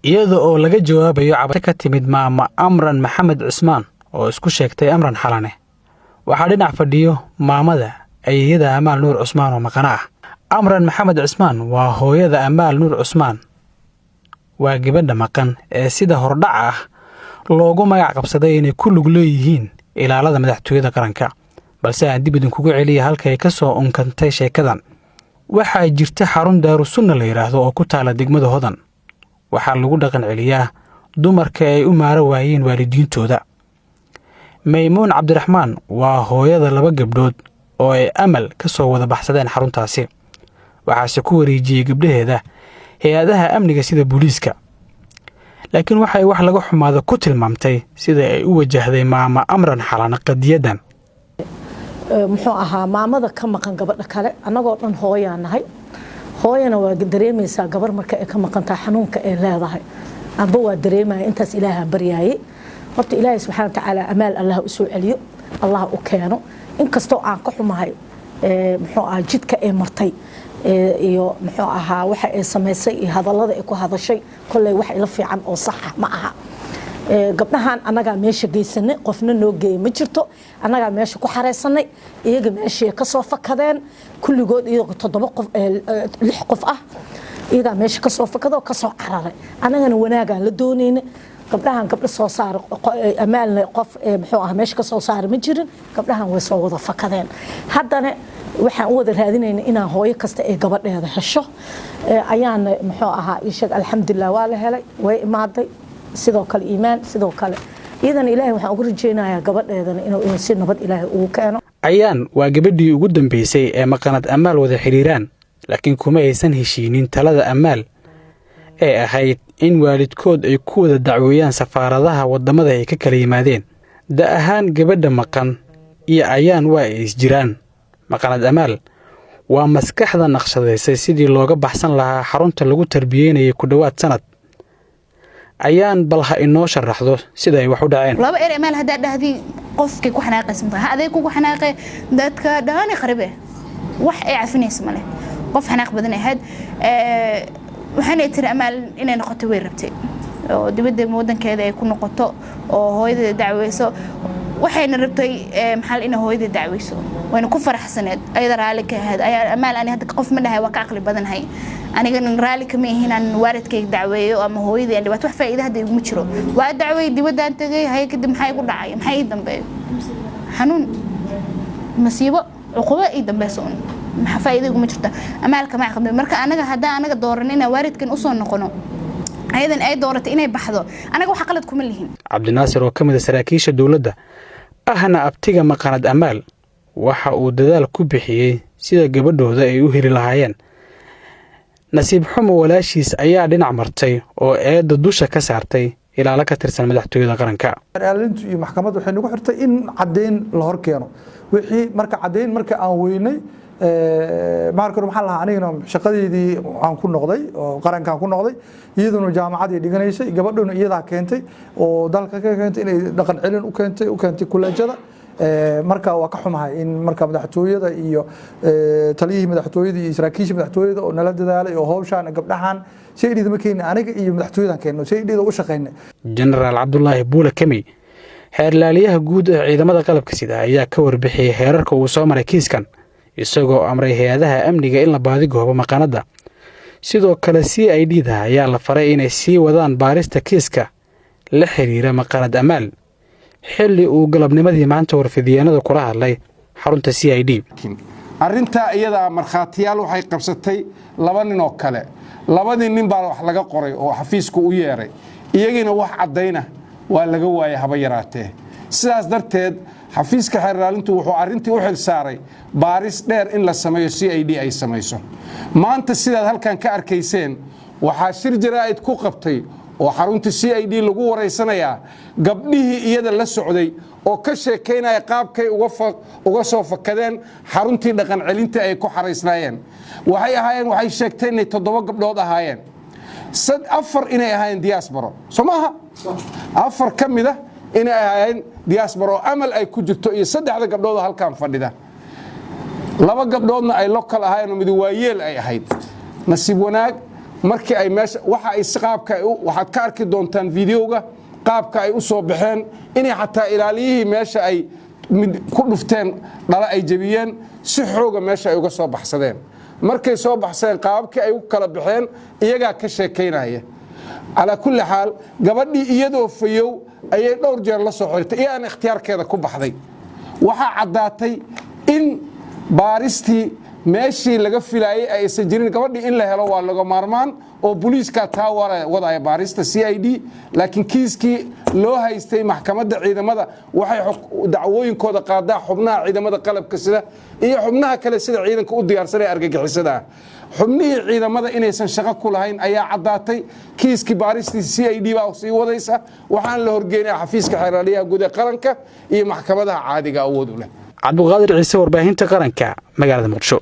iyada oo laga jawaabayo cabasho ka timid maama Amran Maxamed Cusmaan oo isku sheegtay Amran Xalane waxaa dhinac fadhiyo maamada ayada Amaal Nuur Cusmaan oo maqana ah. Amran Maxamed Cusmaan waa hooyada Amaal Nuur Cusmaan waa gabadha maqan ee sida hordhac ah loogu magac qabsaday inay ku lug leeyihiin ilaalada madaxtooyada qaranka balse aan dib idinkugu celiya halka ay ka soo unkantay sheekadan. waxaa jirta xarun Daarusunna la yiraahdo oo ku taala degmada Hodan waxaa lagu dhaqan celiyaa dumarka ay u maara waayeen waalidiintooda. Maymuun Cabdiraxmaan waa hooyada laba gabdhood oo ay Amal ka soo wada baxsadeen xaruntaasi waxaase ku wareejiyay gabdhaheeda hay'adaha amniga sida booliiska. laakiin waxay wax laga xumaado ku tilmaamtay sida ay u wajahday maama Amran Xalane qadiyadan. muxuu ahaa maamada ka maqan gabadha kale anagoo dhan hooyaanahay hooyana waa dareemaysaa gabar marka ay ka maqantaa xanuunka ay leedahay amba waa dareemaya intaas ilaaha baryaayay horta ilaahay subxaanahu wa ta'aala amaal allah u soo celiyo allah u keeno inkastoo aan ka xumahay muxuu ahaa jidka ay martay iyo muxuu ahaa waxa ay sameysay iyo hadallada ay ku hadashay kulay wax ila fiican oo sax ah ma aha. gabdhahan anaga meesha geysanay qofna noo geeyay ma jirto anaga meesha ku xareysanay iyaga meesha ka soo fakadeen kulligood iyaga 7 qof 6 qof ah iyaga meesha ka soo fakado ka soo cararay anagana wanaagan la doonayna gabdhahan gabdha soo saar amaalna qof muxuu ah meesha ka soo saar ma jirin gabdhahan way soo wada fakadeen haddana waxaan u wada raadinaynaa inaan hooyo kasta ee gabadheeda hesho ayaan muxuu ahaa ishaq alxamdulillah waa la helay way imaaday sidoo kale iimaan sidoo kale iyadana ilaahay waxaan ugu rajeynayaa gabadheedana inuu si nabad ilaahay ugu keeno. ayaan waa gabadhii ugu dambeysay ee maqanad Amaal wada xiriiraan laakiin kuma aysan heshiinin talada Amaal ee ahayd in waalidkood ay ku wada dacwooyaan safaaradaha wadamada ay ka kala yimaadeen. da ahaan gabadha maqan iyo ayaan waa ay isjiraan. maqanad Amaal waa maskaxda naqshadeysay sidii looga baxsan lahaa xarunta lagu tarbiyeenayay ku dhawaad sanad. ayaan balha inoo sharaxdo sida ay wax u dhaceen. laba Amaal hadaa dhahdii qofkii ku xanaaqaysan tahay adeeg ku xanaaqay dadka dhaani qaribe wax ay cafinaysan male qof xanaaq badan ahayd waxaan ay tiri Amaal inay noqoto way rabtay oo dibadda wadankeeda ay ku noqoto oo hooyada dacweyso waxayna rabtay maxal in hooyada dacweyso wayna ku faraxsaneed ayada raali ka ahayd Amaal ani hadda qof ma dhahay waa ka aqli badanhay aniga raali kama ahinan waaridkay dacweeyo ama hooyada aan dhibaato wax faa'iido hadda igu jiro waa dacweey dibadaan tagay hay kadib maxay ku dhacay maxay dambeeyo xanuun masiibo cuquba ay dambeeyso maxaa faa'iido igu jirta Amaal kama aqbay marka anaga dooranayna waaridkan u soo noqono ayadan ay dooratay inay baxdo anaga wax qalad kuma lihin. Cabdinaasir oo kamid ah saraakiisha dawladda ahna abtiga maqanad Amaal waxa uu dadaal ku bixiyay sida gabadhooda ay u heli lahaayeen. nasiib xumo walaashiis ayaa dhinac martay oo eeda dusha ka saartay ilaala ka tirsan madaxtooyada qaranka. ilaalintu iyo maxkamaddu waxay nagu xirtay in cadeyn la hor keeno wixii marka cadeyn marka aan weynay marka maxaa lahaa anigana shaqadeedii aan ku noqday oo qaranka ku noqday iyaduna jaamacadii dhiganaysay gabadhuna iyada keentay oo dalka ka keentay inay dhaqan celin u keentay kuleejada marka waa ka xumahay in marka madaxtooyada iyo taliyihii madaxtooyada iyo saraakiisha madaxtooyada oo nala dadaalay oo hawshan gabdhahan sheeydiida ma keenay aniga iyo madaxtooyadan keenno sheeydiida u shaqeynay. General Cabdullaahi Buule Kami xeerlaaliyaha guud ee ciidamada qalabka sida ayaa ka warbixiyay heerarka uu soo maray kiiskan isagoo amray hay'adaha amniga in la baadi goobo maqanada. sidoo kale CID-da ayaa la faray inay sii wadaan baarista kiiska la xiriira maqanad Amaal xilli uu galabnimadii maanta warfidiyeenada kula hadlay xarunta CID. arinta iyada markhaatiyaal waxay qabsatay 2 nin oo kale 2 nin baa wax laga qoray oo xafiisku u yeeray iyagina wax cadeyna waa laga waayay haba yaraatee sidaas darteed xafiiska xeerlaalintu wuxuu arintii u xil saaray baaris dheer in la sameeyo CID ay samayso. maanta sidaad halkan ka arkayseen waxaa shir jaraa'id ku qabtay oo xarunta CID lagu wareysanayaa gabdhihii iyada la socday oo ka sheekeynaya qaabkay uga soo fakadeen xaruntii dhaqan celinta ay ku xareysnaayeen. waxay sheegteen inay 7 gabdhood ahaayeen 4 inay ahaayeen diaspora Soomaha 4 kamid ah inay ahaayeen diaspora oo Amal ay ku jirto iyo 3 gabdhood oo halkan fadhida 2 gabdhoodna ay local ahaayeen oo mid waayeel ay ahayd. nasiib wanaag markii ay meesha waxa ay qaabka waxaad ka arki doontaan fiidiyowga qaabka ay u soo baxeen inay xataa ilaaliyihii meesha ay ku dhufteen dhala ay jabiyeen si xooga meesha ay uga soo baxsadeen markay soo baxsadeen qaabkii ay u kala baxeen iyagaa ka sheekaynaya على كل حال gabadhii iyadoo fayow ayay dhowr jeer la soo xirtay iyaan ikhtiyaarkeeda ku baxday waxa cadaatay in baaristii meeshii laga filayay aysan jirin gabadhii in la helo waa laga maarmaan oo booliiska taa wadaya baarista CID laakiin kiiskii loo haystay maxkamadda ciidamada waxay dacwooyinkooda qaadaa xubnaha ciidamada qalabka sida iyo xubnaha kale sida ciidanka u diyaarsan ee argagixisada xubnihii ciidamada inaysan shaqo ku lahayn ayaa cadaatay kiiskii baaristii CID baa sii wadaysa waxaan la horgeynay xafiiska xeeraliyaha guud ee qaranka iyo maxkamadaha caadiga awood u leh cabduqaadir ciise warbaahinta qaranka magaalada Muqdisho